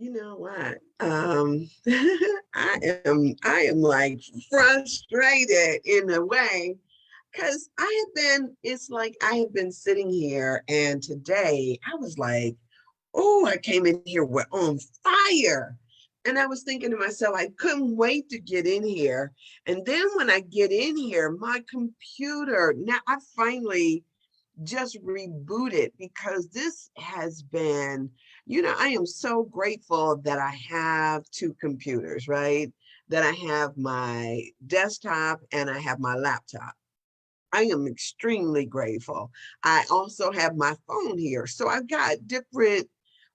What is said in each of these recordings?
You know what? I am like frustrated in a way because it's like I have been sitting here and today I was like, oh, I came in here with on fire. And I was thinking to myself, I couldn't wait to get in here. And then when I get in here, my computer, now I finally just rebooted because this has been, I am so grateful that I have two computers, right? That I have my desktop and I have my laptop. I am extremely grateful. I also have my phone here. So I've got different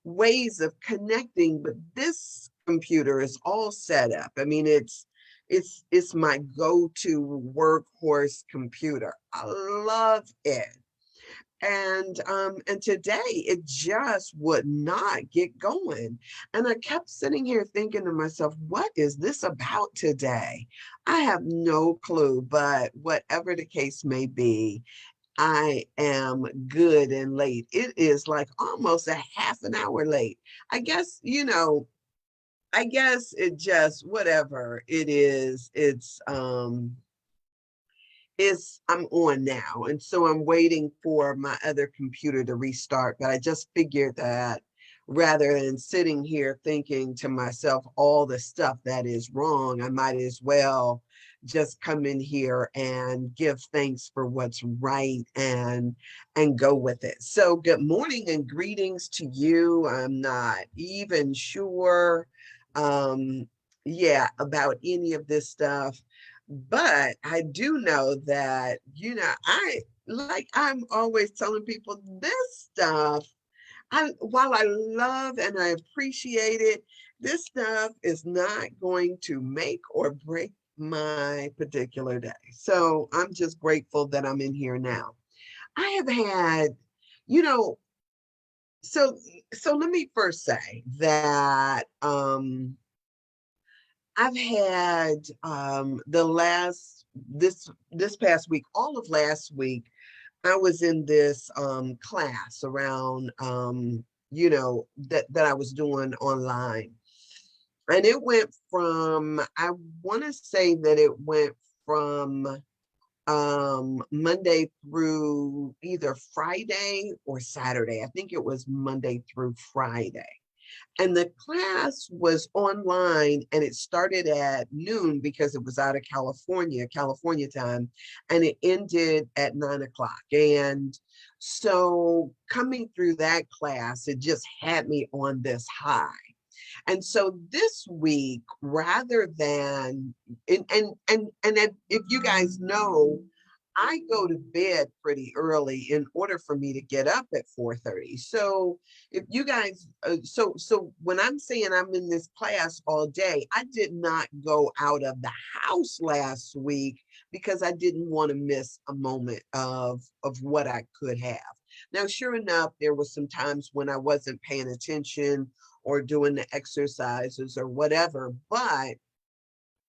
ways of connecting, but this computer is all set up. I mean, it's my go-to workhorse computer. I love it. And today it just would not get going. And I kept sitting here thinking to myself, what is this about today? I have no clue, but whatever the case may be, I am good and late. It is like almost a half an hour late. I guess, I guess it just whatever it is, I'm on now. And so I'm waiting for my other computer to restart. But I just figured that rather than sitting here thinking to myself all the stuff that is wrong, I might as well just come in here and give thanks for what's right and go with it. So good morning and greetings to you. I'm not even sure about any of this stuff, but I do know that, I'm always telling people this stuff, while I love and I appreciate it, this stuff is not going to make or break my particular day. So I'm just grateful that I'm in here now. I have had, you know, so so let me first say that I've had the last this past week, all of last week, I was in this class around that I was doing online. And it went from, I want to say that it went from Monday through either Friday or Saturday. I think it was Monday through Friday. And the class was online and it started at noon because it was out of California time, and it ended at 9 o'clock. And so coming through that class, it just had me on this high. And so this week, rather than if you guys know, I go to bed pretty early in order for me to get up at 4:30. So if you guys, so when I'm saying I'm in this class all day, I did not go out of the house last week because I didn't want to miss a moment of what I could have. Now, sure enough, there were some times when I wasn't paying attention or doing the exercises or whatever, but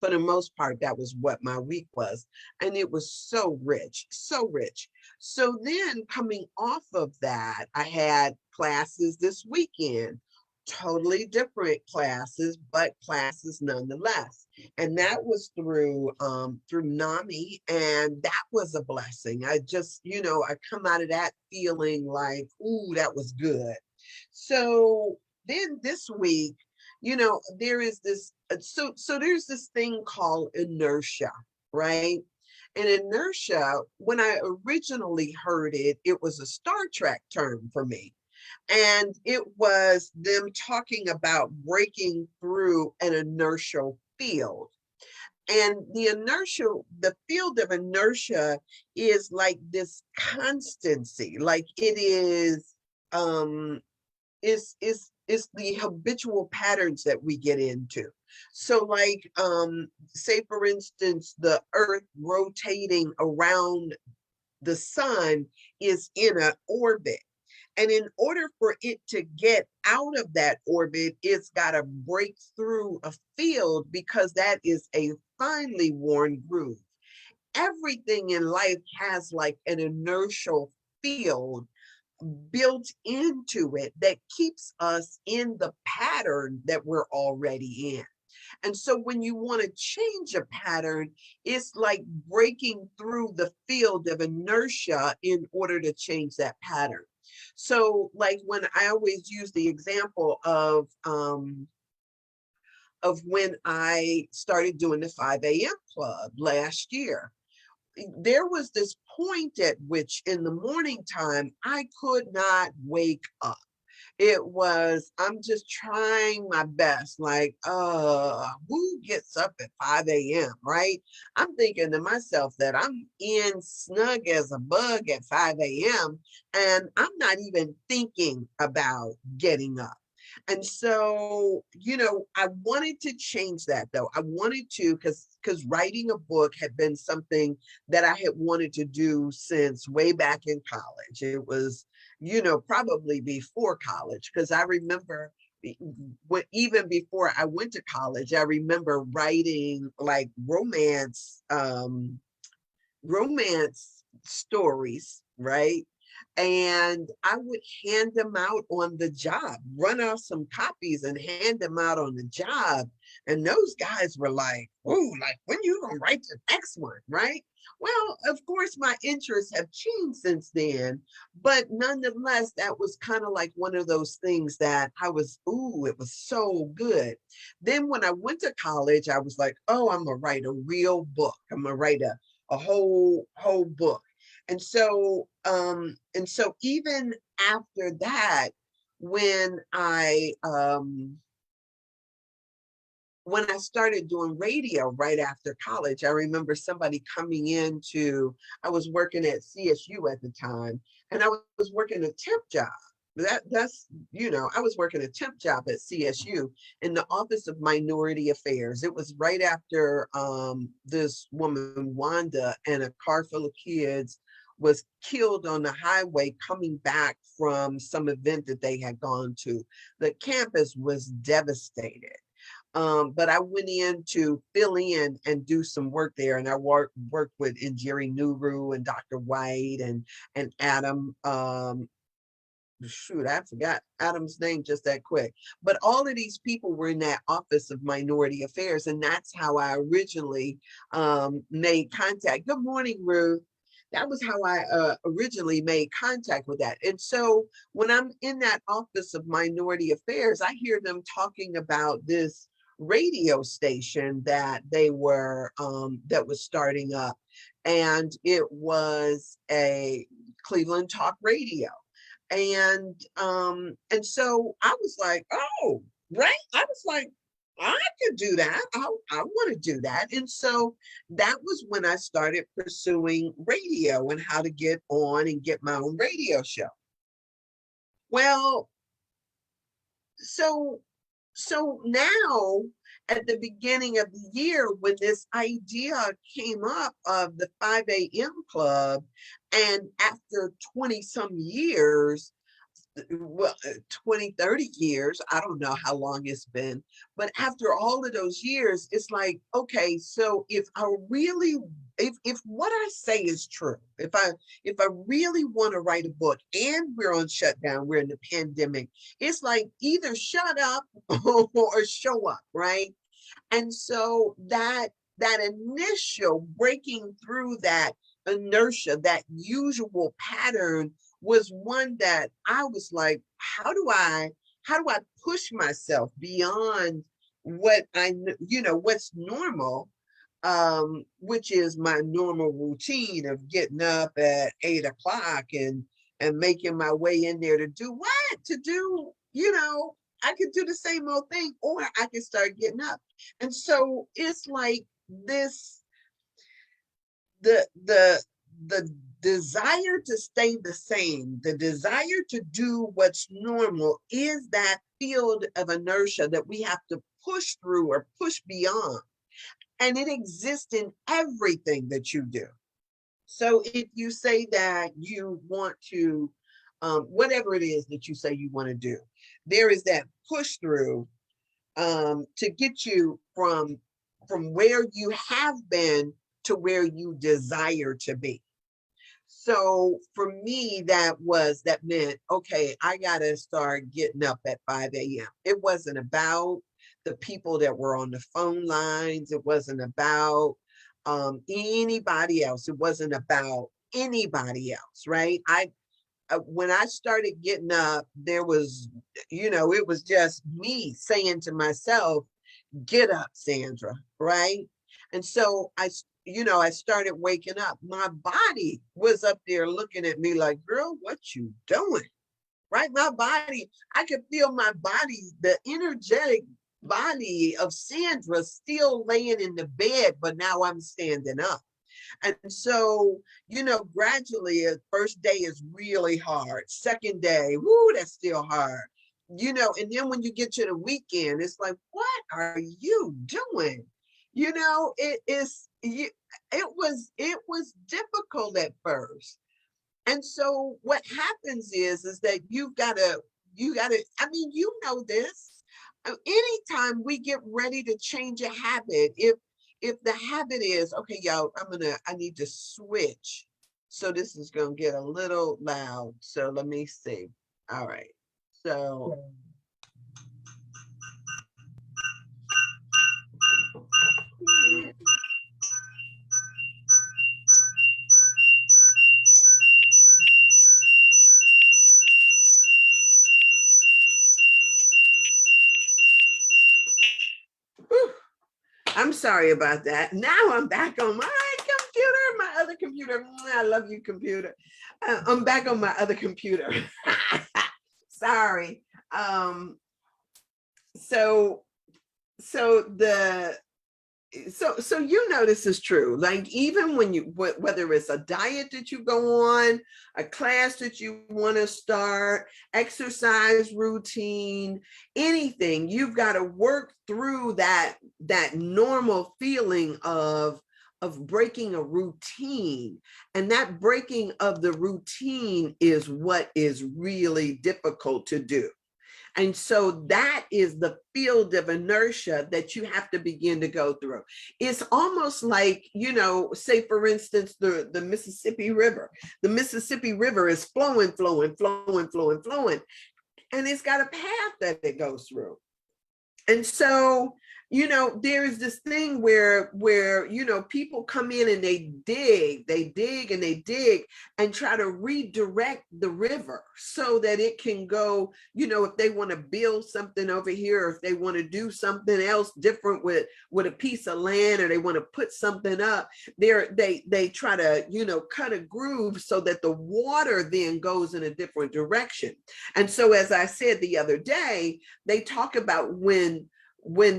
for the most part, that was what my week was. And it was so rich, so rich. So then coming off of that, I had classes this weekend, totally different classes, but classes nonetheless. And that was through NAMI, and that was a blessing. I just, I come out of that feeling like, ooh, that was good. So then this week, there is this, so there's this thing called inertia, right? And inertia, when I originally heard it, it was a Star Trek term for me. And it was them talking about breaking through an inertial field. And the field of inertia is like this constancy, like it is the habitual patterns that we get into. So like say for instance, the earth rotating around the sun is in an orbit. And in order for it to get out of that orbit, it's got to break through a field because that is a finely worn groove. Everything in life has like an inertial field, built into it that keeps us in the pattern that we're already in. And so when you want to change a pattern, it's like breaking through the field of inertia in order to change that pattern. So like when I always use the example of when I started doing the 5 a.m. club last year, there was this point at which in the morning time, I could not wake up. It was, I'm just trying my best, like, who gets up at 5 a.m., right? I'm thinking to myself that I'm in snug as a bug at 5 a.m., and I'm not even thinking about getting up. And so, I wanted to change that though. I wanted to, because writing a book had been something that I had wanted to do since way back in college. It was, probably before college, because I remember even before I went to college, I remember writing like romance stories, right? And I would hand them out on the job, run off some copies and hand them out on the job. And those guys were like, "Oh, like when you gonna write the next one, right?" Well, of course, my interests have changed since then, but nonetheless, that was kind of like one of those things that I was, ooh, it was so good. Then when I went to college, I was like, oh, I'm gonna write a real book. I'm gonna write a whole book. And so even after that, when I started doing radio right after college, I remember somebody coming into, I was working at CSU at the time, and I was working a temp job. I was working a temp job at CSU in the Office of Minority Affairs. It was right after this woman, Wanda, and a car full of kids was killed on the highway coming back from some event that they had gone to. The campus was devastated. But I went in to fill in and do some work there, and I worked with Jerry Nuru and Dr. White and Adam. Shoot, I forgot Adam's name just that quick. But all of these people were in that Office of Minority Affairs, and that's how I originally made contact. Good morning, Ruth. That was how I originally made contact with that. And so when I'm in that Office of Minority Affairs, I hear them talking about this radio station that they were that was starting up, and it was a Cleveland Talk Radio. And so I was like, oh, right. I was like, I could do that. I want to do that. And so that was when I started pursuing radio and how to get on and get my own radio show. Well, so now at the beginning of the year, when this idea came up of the 5 a.m. club, and after 20 some years, well, 20, 30 years, I don't know how long it's been, but after all of those years, it's like, okay, so if what I say is true, if I really want to write a book and we're on shutdown, we're in the pandemic, it's like either shut up or show up, right? And so that initial breaking through that inertia, that usual pattern, was one that I was like, how do I push myself beyond what what's normal, which is my normal routine of getting up at 8 o'clock and making my way in there to do what? To do, I could do the same old thing, or I could start getting up. And so it's like this, the desire to stay the same, the desire to do what's normal, is that field of inertia that we have to push through or push beyond. And it exists in everything that you do. So if you say that you want to, whatever it is that you say you want to do, there is that push through to get you from where you have been to where you desire to be. So for me, that meant, okay, I got to start getting up at 5 a.m. It wasn't about the people that were on the phone lines. It wasn't about anybody else. It wasn't about anybody else, right? When I started getting up, there was, it was just me saying to myself, get up, Sandra, right? And so I started waking up. My body was up there looking at me like, girl, what you doing? Right? My body, I could feel my body, the energetic body of Sandra still laying in the bed, but now I'm standing up. And so, gradually, first day is really hard. Second day, whoo, that's still hard. And then when you get to the weekend, it's like, what are you doing? It was difficult at first. And so what happens is that I mean, this. Anytime we get ready to change a habit, if the habit is, okay, y'all, I need to switch. So this is gonna get a little loud. So let me see. All right. So I'm sorry about that. Now I'm back on my computer, my other computer. I love you, computer. I'm back on my other computer. Sorry. So the this is true. Like even when whether it's a diet that you go on, a class that you want to start, exercise routine, anything, you've got to work through that normal feeling of breaking a routine. And that breaking of the routine is what is really difficult to do. And so that is the field of inertia that you have to begin to go through. It's almost like, say, for instance, the Mississippi River. The Mississippi River is flowing, flowing, flowing, flowing, flowing. And it's got a path that it goes through. And so, there is this thing where, people come in and they dig and try to redirect the river so that it can go, if they want to build something over here, or if they want to do something else different with a piece of land, or they want to put something up there, they try to, cut a groove so that the water then goes in a different direction. And so, as I said the other day, they talk about when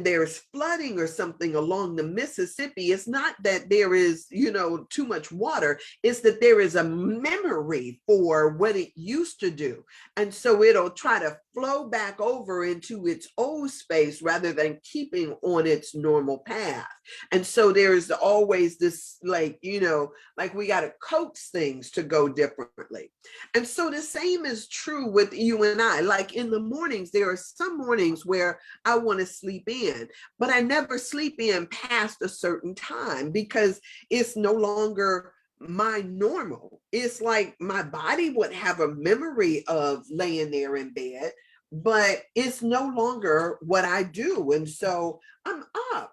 there's flooding or something along the Mississippi, it's not that there is, too much water, it's that there is a memory for what it used to do. And so it'll try to flow back over into its old space rather than keeping on its normal path. And so there's always this, like we got to coax things to go differently. And so the same is true with you and I. Like in the mornings, there are some mornings where I want to sleep in, but I never sleep in past a certain time because it's no longer my normal. It's like my body would have a memory of laying there in bed, but it's no longer what I do. And so I'm up.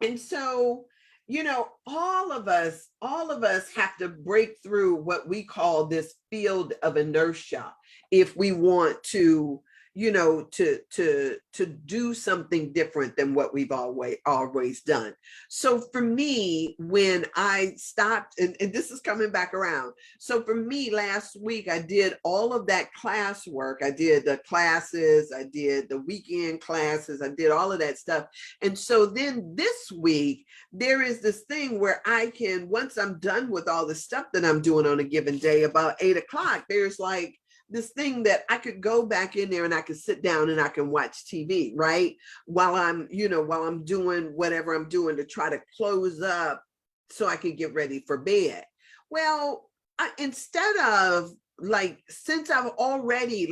And so, all of us have to break through what we call this field of inertia if we want to, to do something different than what we've always done. So for me, when I stopped, and this is coming back around. So for me, last week, I did all of that classwork. I did the classes, I did the weekend classes, I did all of that stuff. And so then this week, there is this thing where I can, once I'm done with all the stuff that I'm doing on a given day, about 8 o'clock, there's like this thing that I could go back in there and I could sit down and I can watch TV, right? While I'm doing whatever I'm doing to try to close up so I can get ready for bed. Well, instead of since I've already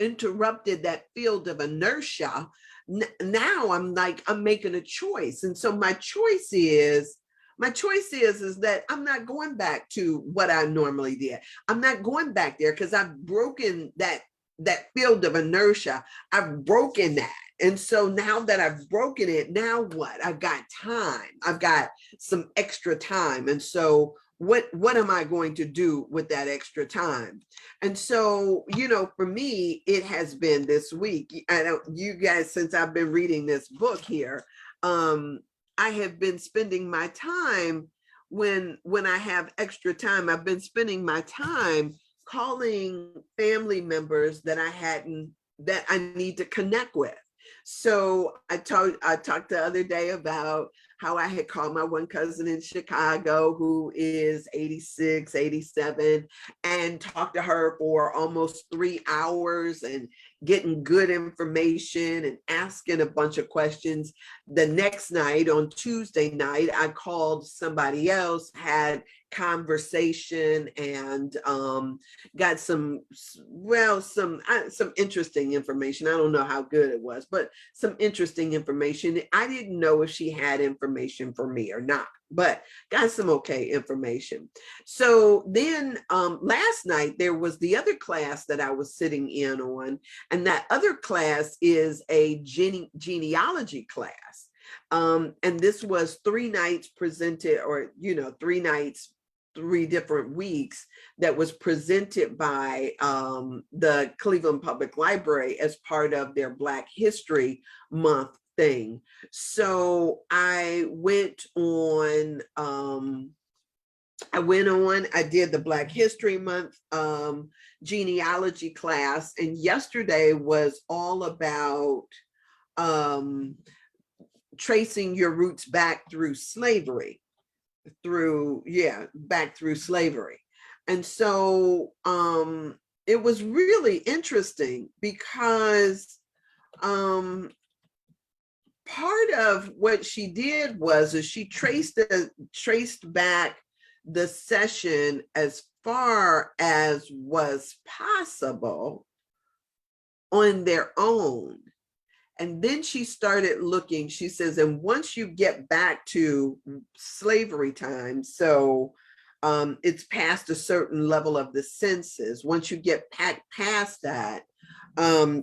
interrupted that field of inertia, now I'm making a choice. And so my choice is, My choice is that I'm not going back to what I normally did. I'm not going back there because I've broken that field of inertia. I've broken that. And so now that I've broken it, now what? I've got time. I've got some extra time. And so what am I going to do with that extra time? And so, for me, it has been this week. I know you guys, since I've been reading this book here, I have been spending my time when I have extra time, I've been spending my time calling family members that I need to connect with. So I talked the other day about how I had called my one cousin in Chicago who is 86, 87, and talked to her for almost 3 hours and getting good information and asking a bunch of questions. The next night, on Tuesday night, I called somebody else, had conversation, and got some interesting information. I don't know how good it was, but some interesting information. I didn't know if she had information for me or not, but got some okay information. So then last night there was the other class that I was sitting in on, and that other class is a genealogy class. And this was 3 nights presented, or 3 nights, 3 different weeks, that was presented by the Cleveland Public Library as part of their Black History Month thing. So I did the Black History Month genealogy class, and yesterday was all about tracing your roots back through slavery. Back through slavery. And so it was really interesting because part of what she did is she traced back the session as far as was possible on their own. And then she started looking, she says, and once you get back to slavery time, so it's past a certain level of the census, once you get past that,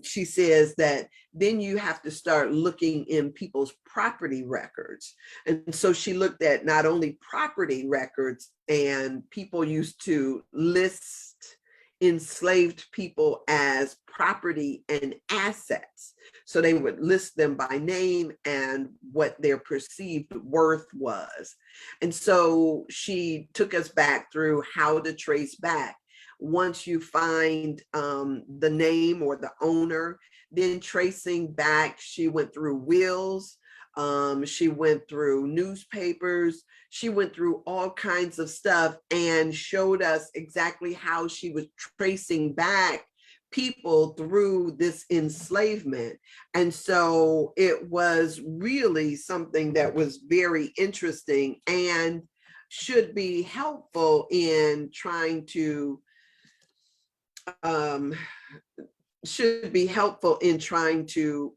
she says that then you have to start looking in people's property records. And so she looked at not only property records, and people used to list enslaved people as property and assets. So they would list them by name and what their perceived worth was. And so she took us back through how to trace back. Once you find the name or the owner, then tracing back, she went through wills, she went through newspapers, she went through all kinds of stuff and showed us exactly how she was tracing back people through this enslavement. And so it was really something that was very interesting and should be helpful in trying to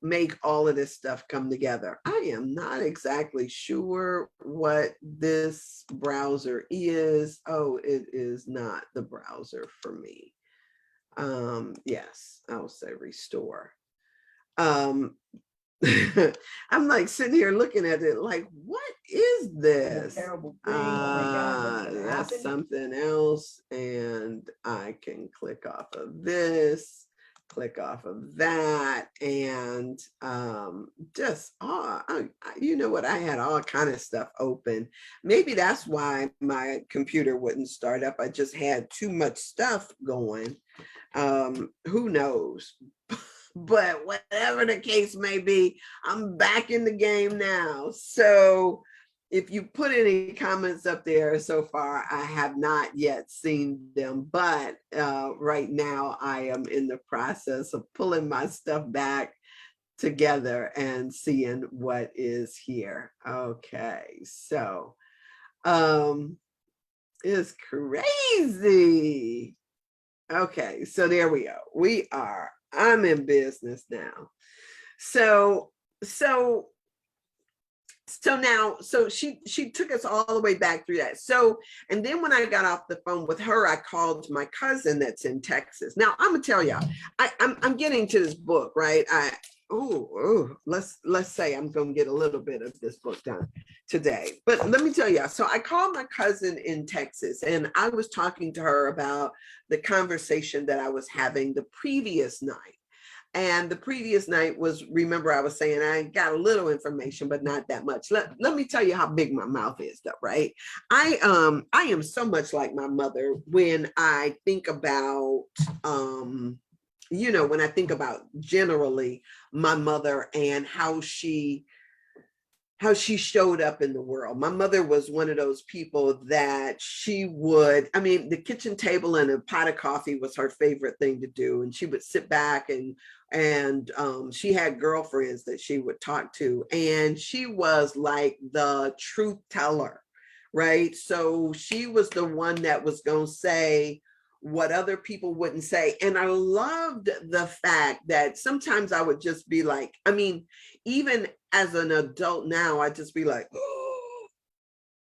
make all of this stuff come together. I am not exactly sure what this browser is. Oh, it is not the browser for me. Yes, I'll say restore. I'm like sitting here looking at it like, what is this? Terrible thing. Oh my God, that's something else. And I can click off of this, click off of that, and just you know what, I had all kind of stuff open. Maybe that's why my computer wouldn't start up. I just had too much stuff going. Who knows? But whatever the case may be, I'm back in the game now. So if you put any comments up there so far, I have not yet seen them, but right now I am in the process of pulling my stuff back together and seeing what is here. Okay, so it's crazy. Okay, so there we go. I'm in business now. So So now, so she took us all the way back through that. So, and then when I got off the phone with her, I called my cousin that's in Texas. Now I'm gonna tell y'all, I'm getting to this book, right? Let's say I'm gonna get a little bit of this book done today. But let me tell y'all, so I called my cousin in Texas and I was talking to her about the conversation that I was having the previous night. And the previous night was, remember I was saying I got a little information, but not that much. Let me tell you how big my mouth is though, right? I am so much like my mother when I think about, when I think about generally my mother and how she showed up in the world. My mother was one of those people that the kitchen table and a pot of coffee was her favorite thing to do. And she would sit back and she had girlfriends that she would talk to. And she was like the truth teller, right? So she was the one that was going to say what other people wouldn't say. And I loved the fact that sometimes I would just be like, even as an adult now, I'd just be like,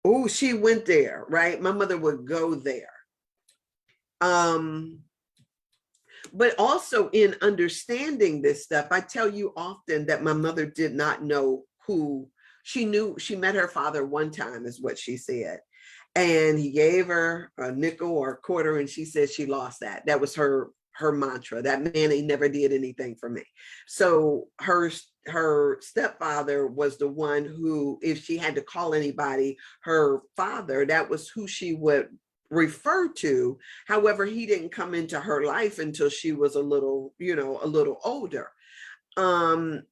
oh, she went there, right? My mother would go there. But also in understanding this stuff, I tell you often that my mother did not know who she knew. She met her father one time, is what she said. And he gave her a nickel or a quarter, and she said she lost that. That was her mantra. That man, he never did anything for me. So her stepfather was the one who, if she had to call anybody her father, that was who she would refer to. However, he didn't come into her life until she was a little older. And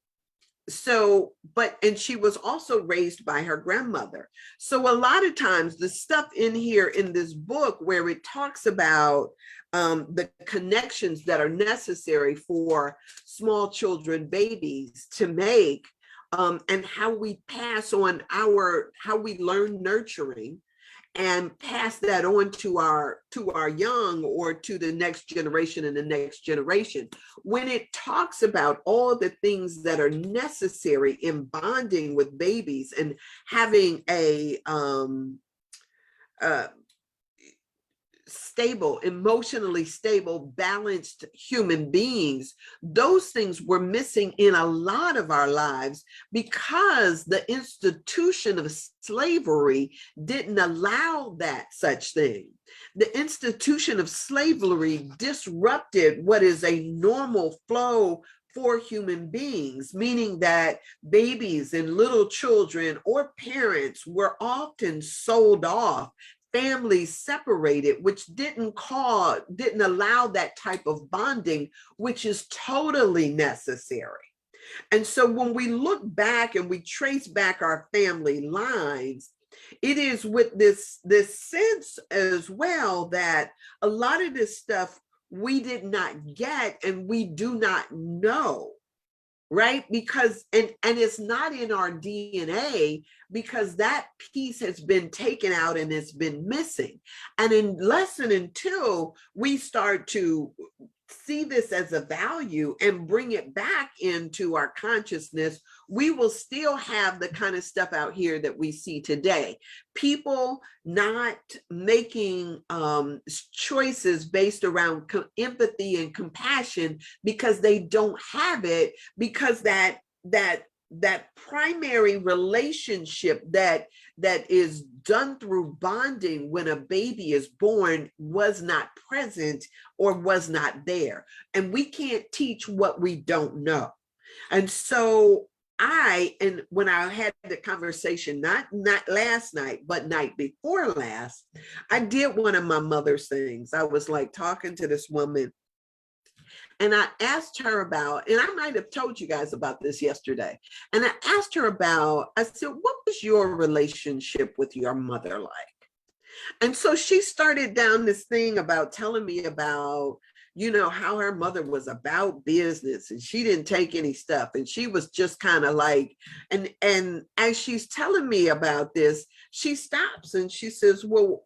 she was also raised by her grandmother. So a lot of times the stuff in here in this book where it talks about the connections that are necessary for small children, babies to make, and how we pass on how we learn nurturing and pass that on to our young or to the next generation and the next generation. When it talks about all the things that are necessary in bonding with babies and having a emotionally stable, balanced human beings, those things were missing in a lot of our lives because the institution of slavery didn't allow that such thing. The institution of slavery disrupted what is a normal flow for human beings, meaning that babies and little children or parents were often sold off, families separated, which didn't allow that type of bonding, which is totally necessary. And so when we look back and we trace back our family lines, it is with this sense as well that a lot of this stuff we did not get and we do not know. Right? Because, and it's not in our DNA because that piece has been taken out and it's been missing. And unless and until we start to see this as a value and bring it back into our consciousness, we will still have the kind of stuff out here that we see today. People not making choices based around empathy and compassion because they don't have it, because that primary relationship that is done through bonding when a baby is born was not present or was not there. And we can't teach what we don't know. And so when I had the conversation, not last night, but night before last, I did one of my mother's things. I was like talking to this woman and I asked her about, and I might have told you guys about this yesterday. And I asked her about, I said, what was your relationship with your mother like? And so she started down this thing about telling me about, how her mother was about business and she didn't take any stuff. And she was just kind of like, and as she's telling me about this, she stops and she says, well,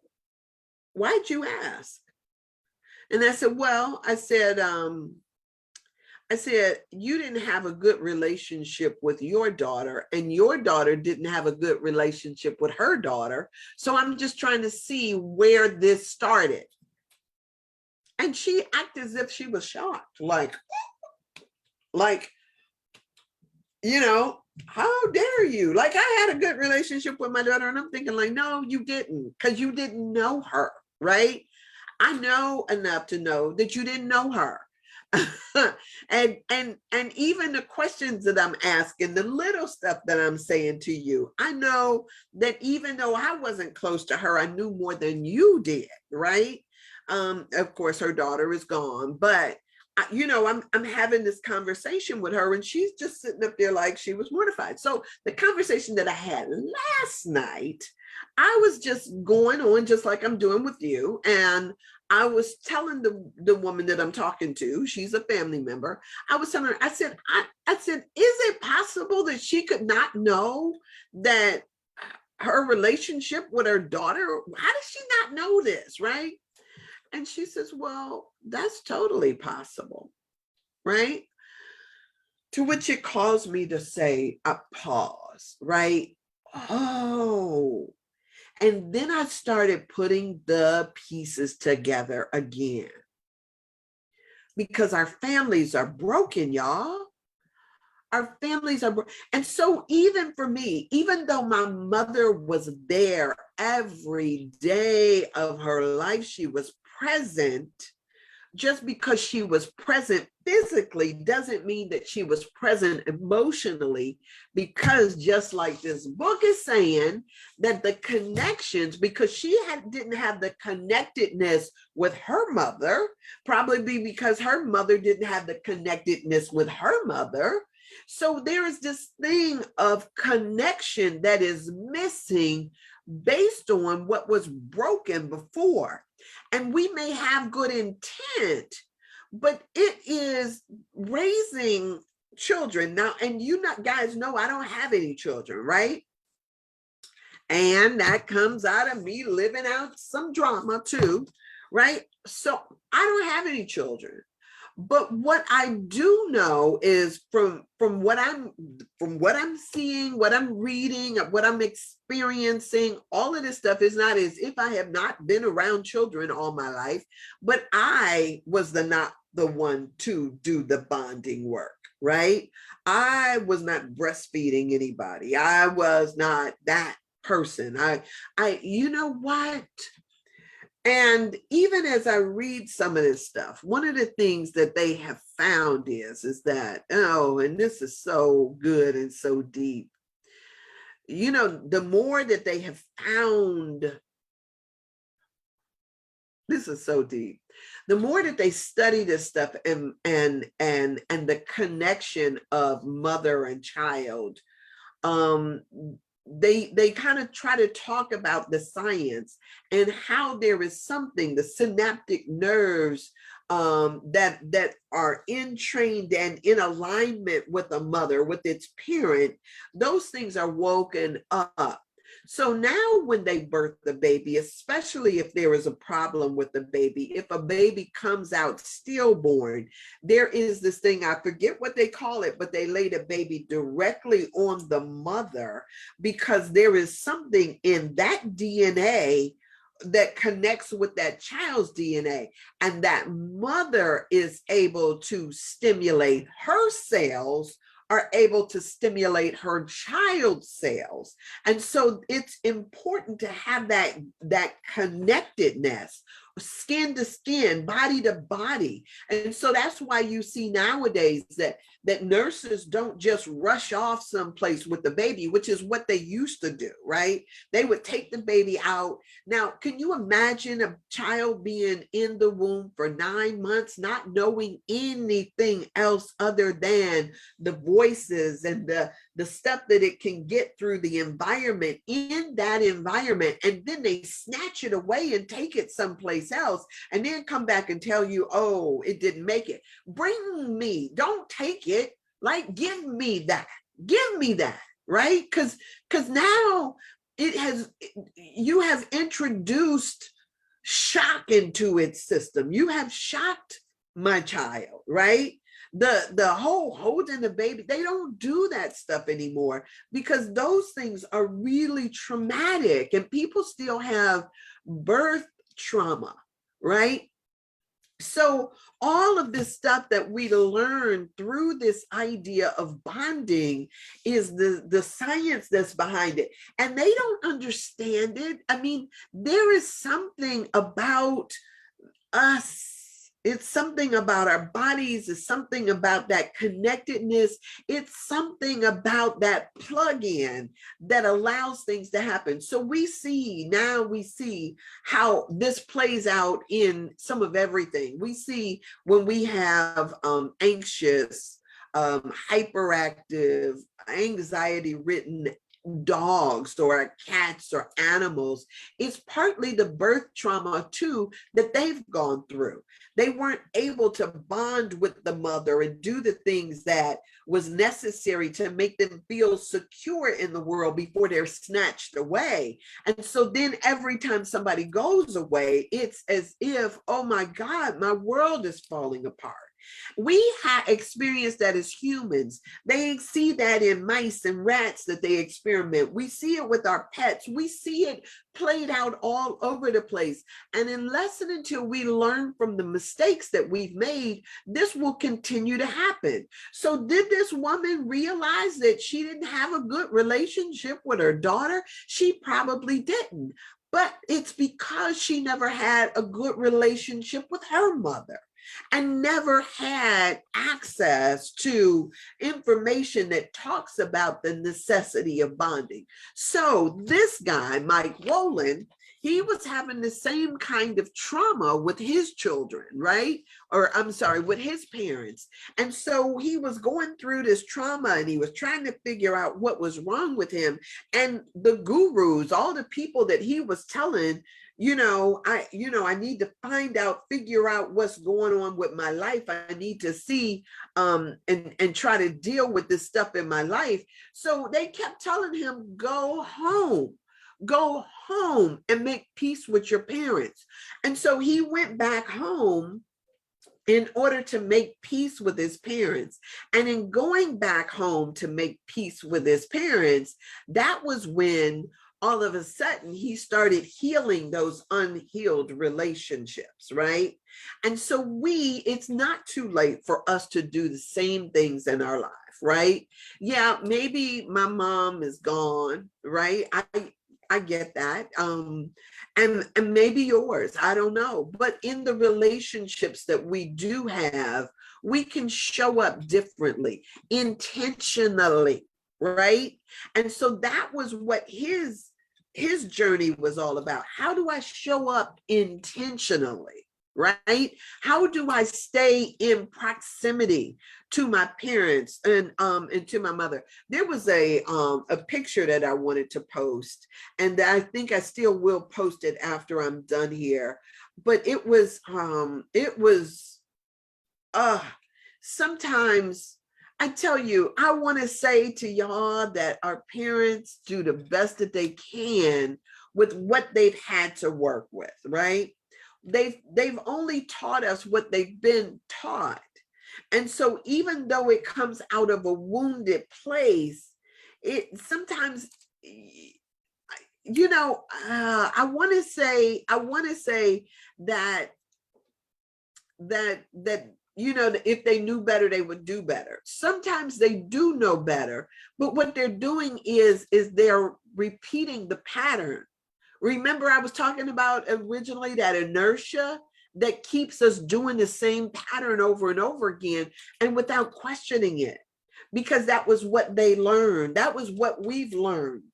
why'd you ask? And I said, I said, you didn't have a good relationship with your daughter, and your daughter didn't have a good relationship with her daughter. So I'm just trying to see where this started. And she acted as if she was shocked, like, you know, how dare you? Like, I had a good relationship with my daughter, and I'm thinking, like, no, you didn't, because you didn't know her, right? I know enough to know that you didn't know her. and even the questions that I'm asking, the little stuff that I'm saying to you, I know that even though I wasn't close to her, I knew more than you did, right? Of course, her daughter is gone, but you know, I'm having this conversation with her, and she's just sitting up there like she was mortified. So the conversation that I had last night, I was just going on just like I'm doing with you, and I was telling the woman that I'm talking to, she's a family member. I was telling her, I said, is it possible that she could not know that her relationship with her daughter? How does she not know this, right? And she says, well, that's totally possible, right? To which it caused me to say a pause, right? Oh. And then I started putting the pieces together again. Because our families are broken, y'all. Our families are broken. And so even for me, even though my mother was there every day of her life, she was present. Just because she was present physically doesn't mean that she was present emotionally, because just like this book is saying, that the connections, because she didn't have the connectedness with her mother, probably because her mother didn't have the connectedness with her mother. So there is this thing of connection that is missing based on what was broken before. And we may have good intent, but it is raising children now. And you guys know I don't have any children, right? And that comes out of me living out some drama too, right? So I don't have any children. But what I do know is from what I'm seeing, what I'm reading, what I'm experiencing, all of this stuff is not as if I have not been around children all my life, but I was not the one to do the bonding work, right? I was not breastfeeding anybody. I was not that person. You know what? And even as I read some of this stuff, one of the things that they have found is that, oh, and this is so good and so deep, you know, the more that they have found, this is so deep, the more that they study this stuff and the connection of mother and child, they kind of try to talk about the science and how there is something, the synaptic nerves that are entrained and in alignment with a mother, with its parent. Those things are woken up. So now when they birth the baby, especially if there is a problem with the baby, if a baby comes out stillborn, there is this thing, I forget what they call it, but they lay the baby directly on the mother, because there is something in that DNA that connects with that child's DNA, and that mother is able to stimulate her cells, are able to stimulate her child's cells. And so it's important to have that connectedness, skin to skin, body to body. And so that's why you see nowadays that nurses don't just rush off someplace with the baby, which is what they used to do, right? They would take the baby out. Now, can you imagine a child being in the womb for 9 months, not knowing anything else other than the voices and the stuff that it can get through the environment, in that environment, and then they snatch it away and take it someplace else, and then come back and tell you, oh, it didn't make it. Bring me, don't take it, like, give me that, right? Because now you have introduced shock into its system. You have shocked my child, right? The whole holding the baby, they don't do that stuff anymore because those things are really traumatic, and people still have birth trauma, right? So all of this stuff that we learn through this idea of bonding is the science that's behind it. And they don't understand it. I mean, there is something about us. It's something about our bodies. It's something about that connectedness. It's something about that plug-in that allows things to happen. So we see how this plays out in some of everything. We see when we have anxious, hyperactive, anxiety-ridden dogs or cats or animals, it's partly the birth trauma too that they've gone through. They weren't able to bond with the mother and do the things that was necessary to make them feel secure in the world before they're snatched away. And so then every time somebody goes away, it's as if, oh my God, my world is falling apart. We have experienced that as humans. They see that in mice and rats that they experiment. We see it with our pets. We see it played out all over the place. And unless and until we learn from the mistakes that we've made, this will continue to happen. So did this woman realize that she didn't have a good relationship with her daughter? She probably didn't. But it's because she never had a good relationship with her mother and never had access to information that talks about the necessity of bonding. So this guy, Mike Rowland, he was having the same kind of trauma with his children, right? Or I'm sorry, with his parents. And so he was going through this trauma and he was trying to figure out what was wrong with him. And the gurus, all the people that he was telling, I need to find out, figure out what's going on with my life. I need to see and try to deal with this stuff in my life. So they kept telling him, go home and make peace with your parents. And so he went back home in order to make peace with his parents. And in going back home to make peace with his parents, that was when all of a sudden he started healing those unhealed relationships, right? And so it's not too late for us to do the same things in our life, right? Yeah, maybe my mom is gone, right? I get that. And maybe yours, I don't know. But in the relationships that we do have, we can show up differently, intentionally, right? And so that was what his journey was all about. How do I show up intentionally? Right? How do I stay in proximity to my parents and to my mother? There was a picture that I wanted to post, and I think I still will post it after I'm done here. But it was sometimes I tell you, I want to say to y'all that our parents do the best that they can with what they've had to work with, right? They've only taught us what they've been taught. And so even though it comes out of a wounded place, it sometimes, I want to say that if they knew better, they would do better. Sometimes they do know better, but what they're doing is they're repeating the pattern. Remember, I was talking about originally that inertia that keeps us doing the same pattern over and over again and without questioning it, because that was what they learned. That was what we've learned.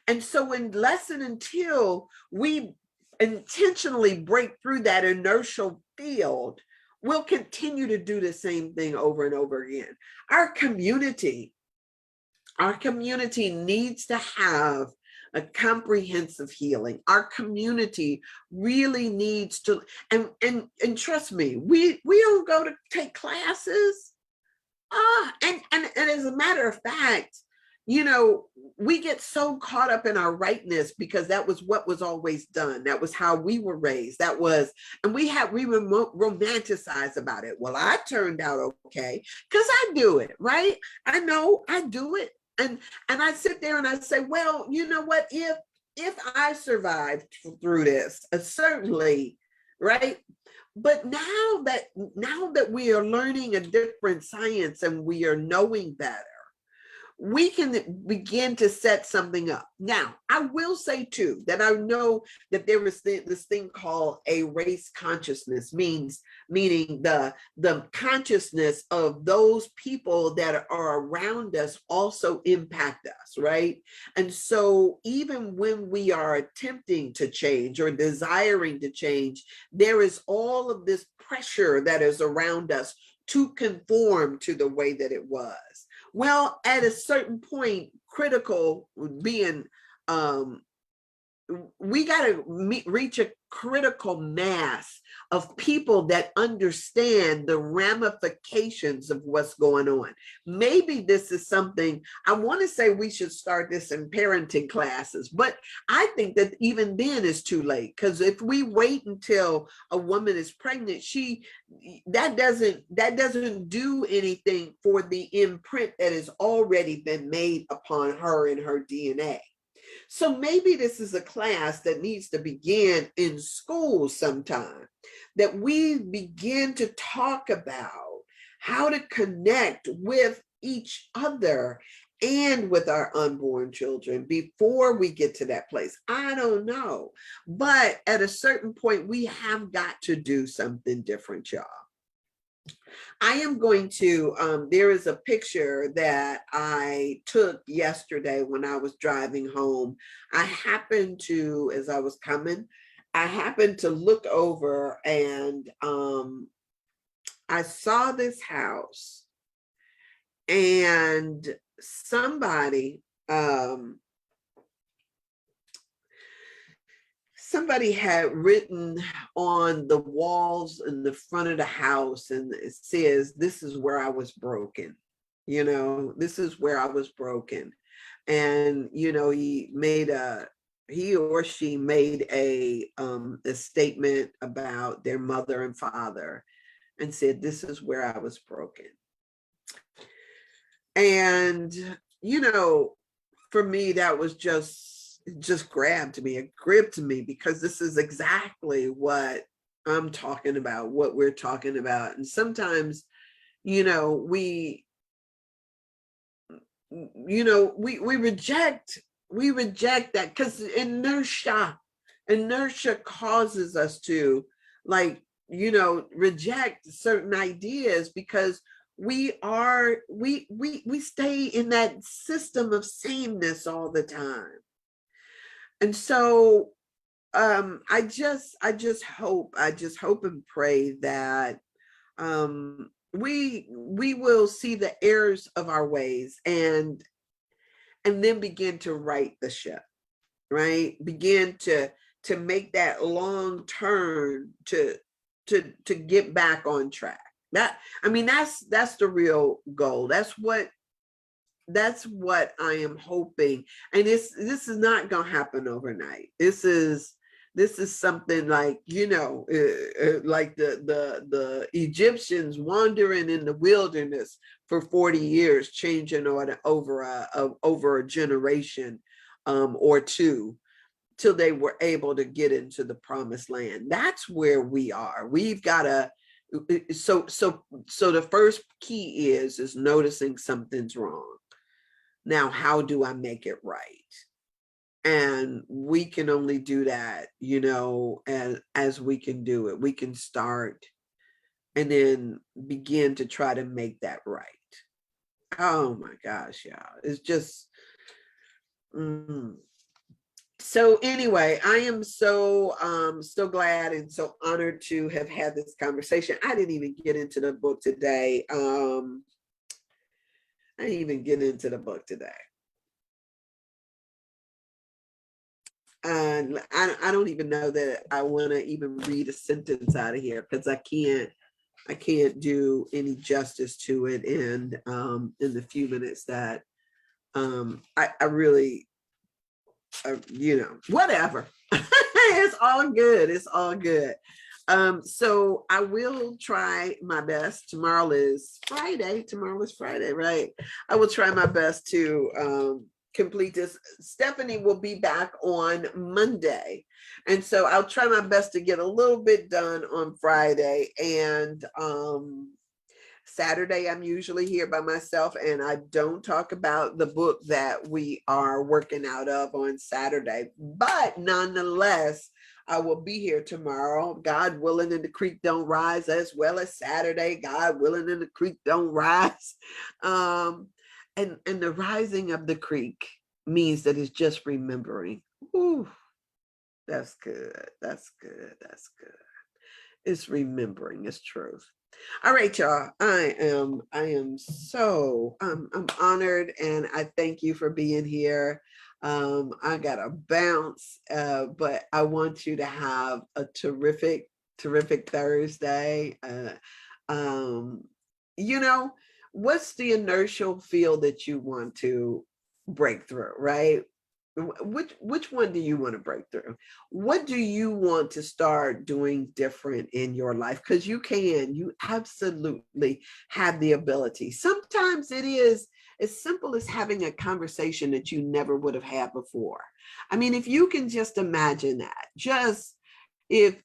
And so unless and until we intentionally break through that inertial field, we'll continue to do the same thing over and over again. Our community needs to have a comprehensive healing. Our community really needs to, and trust me, we don't go to take classes. And as a matter of fact, you know, we get so caught up in our rightness because that was what was always done. That was how we were raised. That was, and we romanticize about it. Well, I turned out okay because I do it, right? I know I do it. And I sit there and I say, well, you know what? If I survived through this, certainly, right? But now that we are learning a different science and we are knowing better, we can begin to set something up. Now, I will say too that I know that there is this thing called a race consciousness, meaning the consciousness of those people that are around us also impact us, right? And so even when we are attempting to change or desiring to change, there is all of this pressure that is around us to conform to the way that it was. Well, at a certain point, critical being, we got to reach a critical mass of people that understand the ramifications of what's going on. Maybe this is something, I want to say we should start this in parenting classes, but I think that even then is too late, because if we wait until a woman is pregnant, that doesn't do anything for the imprint that has already been made upon her in her DNA. So maybe this is a class that needs to begin in school sometime, that we begin to talk about how to connect with each other and with our unborn children before we get to that place. I don't know. But at a certain point, we have got to do something different, y'all. I am going to, there is a picture that I took yesterday when I was driving home. I happened to, as I was coming, I happened to look over and I saw this house, and somebody had written on the walls in the front of the house, and it says, "This is where I was broken." You know, this is where I was broken. And, you know, he or she made a statement about their mother and father and said, "This is where I was broken." And, you know, for me, that was just grabbed me, it gripped me, because this is exactly what I'm talking about, what we're talking about. And sometimes, you know, we reject that, because inertia causes us to, like, you know, reject certain ideas, because we stay in that system of sameness all the time. And so I just hope and pray that we will see the errors of our ways and then begin to right the ship, right? Begin to make that long turn to get back on track. That, I mean, that's the real goal. That's what I am hoping. And this is not going to happen overnight. This is something like, you know, like the Egyptians wandering in the wilderness for 40 years, changing over a generation or two, till they were able to get into the promised land. That's where we are. We've got to, so the first key is noticing something's wrong. Now, how do I make it right? And we can only do that, you know, as we can do it. We can start and then begin to try to make that right. Oh my gosh, y'all. It's just, So anyway, I am so glad and so honored to have had this conversation. I didn't even get into the book today. I didn't even get into the book today. And I don't even know that I want to even read a sentence out of here, because I can't do any justice to it in the few minutes that I really, whatever. It's all good. It's all good. So I will try my best. Tomorrow is Friday, right? I will try my best to complete this. Stephanie will be back on Monday. And so I'll try my best to get a little bit done on Friday. And Saturday, I'm usually here by myself, and I don't talk about the book that we are working out of on Saturday. But nonetheless, I will be here tomorrow, God willing, and the creek don't rise, as well as Saturday, God willing, and the creek don't rise. And the rising of the creek means that it's just remembering. Ooh, that's good. That's good. That's good. It's remembering. It's truth. All right, y'all. I am so I'm honored, and I thank you for being here. I gotta bounce, but I want you to have a terrific Thursday. You know, what's the inertial field that you want to break through, right? Which one do you want to break through? What do you want to start doing different in your life? Because you absolutely have the ability. Sometimes it is as simple as having a conversation that you never would have had before. I mean, if you can just imagine that, just if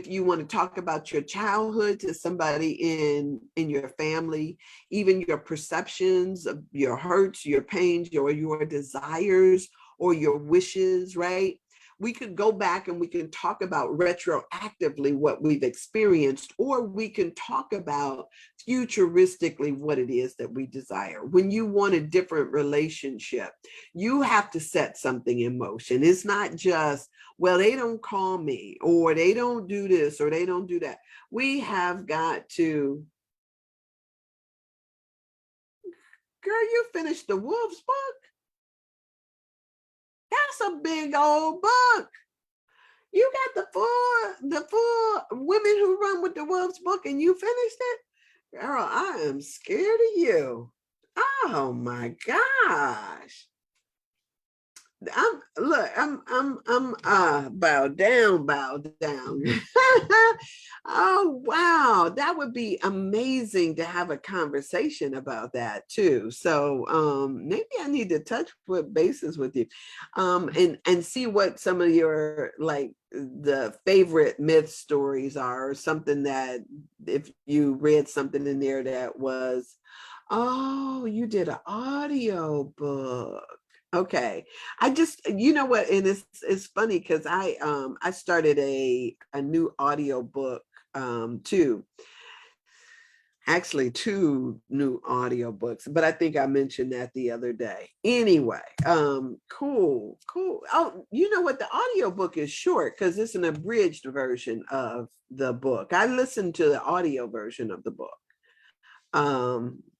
you want to talk about your childhood to somebody in your family, even your perceptions of your hurts, your pains, your desires, or your wishes, right? We could go back and we can talk about retroactively what we've experienced, or we can talk about futuristically what it is that we desire. When you want a different relationship, you have to set something in motion. It's not just, well, they don't call me, or they don't do this, or they don't do that. We have got to, girl, you finished the Wolf's book? That's a big old book. You got the full Women Who Run with the Wolves book, and you finished it? Girl, I am scared of you. Oh my gosh. I'm bow down. Oh wow, that would be amazing to have a conversation about that too. So maybe I need to touch with bases with you, and see what some of your, like, the favorite myth stories are, or something that, if you read something in there that was, oh, you did an audio book. Okay. I just, you know what, and it's funny because I started a new audio book too. Actually, two new audio books, but I think I mentioned that the other day. Anyway, cool. Oh, you know what? The audio book is short because it's an abridged version of the book. I listened to the audio version of the book.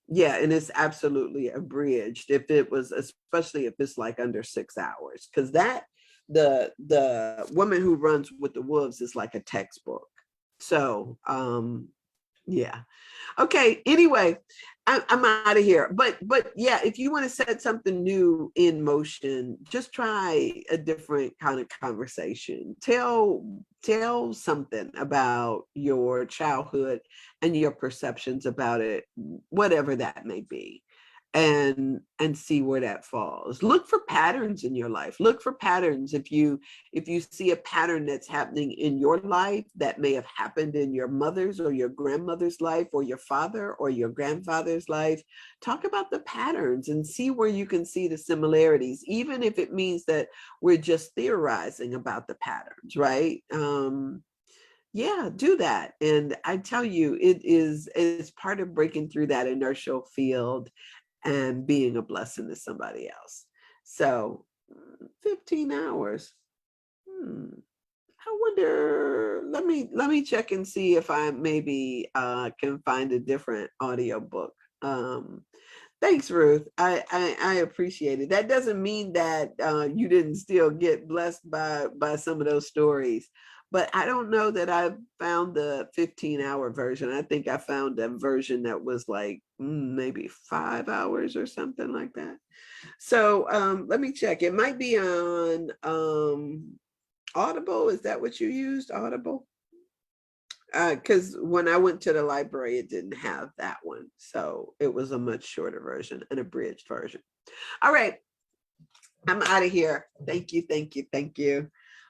Yeah, and it's absolutely abridged, if it was, especially if it's like under 6 hours, because that the Woman Who Runs with the Wolves is like a textbook. So yeah. Okay, anyway, I'm out of here. But yeah, if you want to set something new in motion, just try a different kind of conversation. Tell something about your childhood and your perceptions about it, whatever that may be, and see where that falls. Look for patterns in your life. Look for patterns. If you see a pattern that's happening in your life that may have happened in your mother's or your grandmother's life, or your father or your grandfather's life, talk about the patterns and see where you can see the similarities, even if it means that we're just theorizing about the patterns, right? Yeah, do that. And I tell you, it's part of breaking through that inertial field and being a blessing to somebody else. So 15 hours. I wonder, let me check and see if I maybe can find a different audio book. Thanks, Ruth. I appreciate it. That doesn't mean that you didn't still get blessed by some of those stories, but I don't know that I've found the 15-hour version. I think I found a version that was like maybe 5 hours or something like that. So let me check. It might be on Audible. Is that what you used? Audible? Because when I went to the library, it didn't have that one. So it was a much shorter version, an abridged version. All right. I'm out of here. Thank you, thank you, thank you.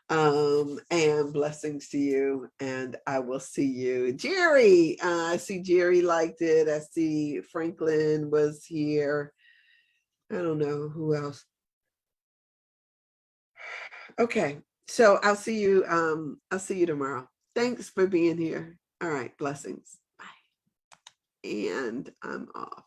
And blessings to you. And I will see you. Jerry, I see Jerry liked it. I see Franklin was here. I don't know who else. Okay. So I'll see you. I'll see you tomorrow. Thanks for being here. All right. Blessings. Bye. And I'm off.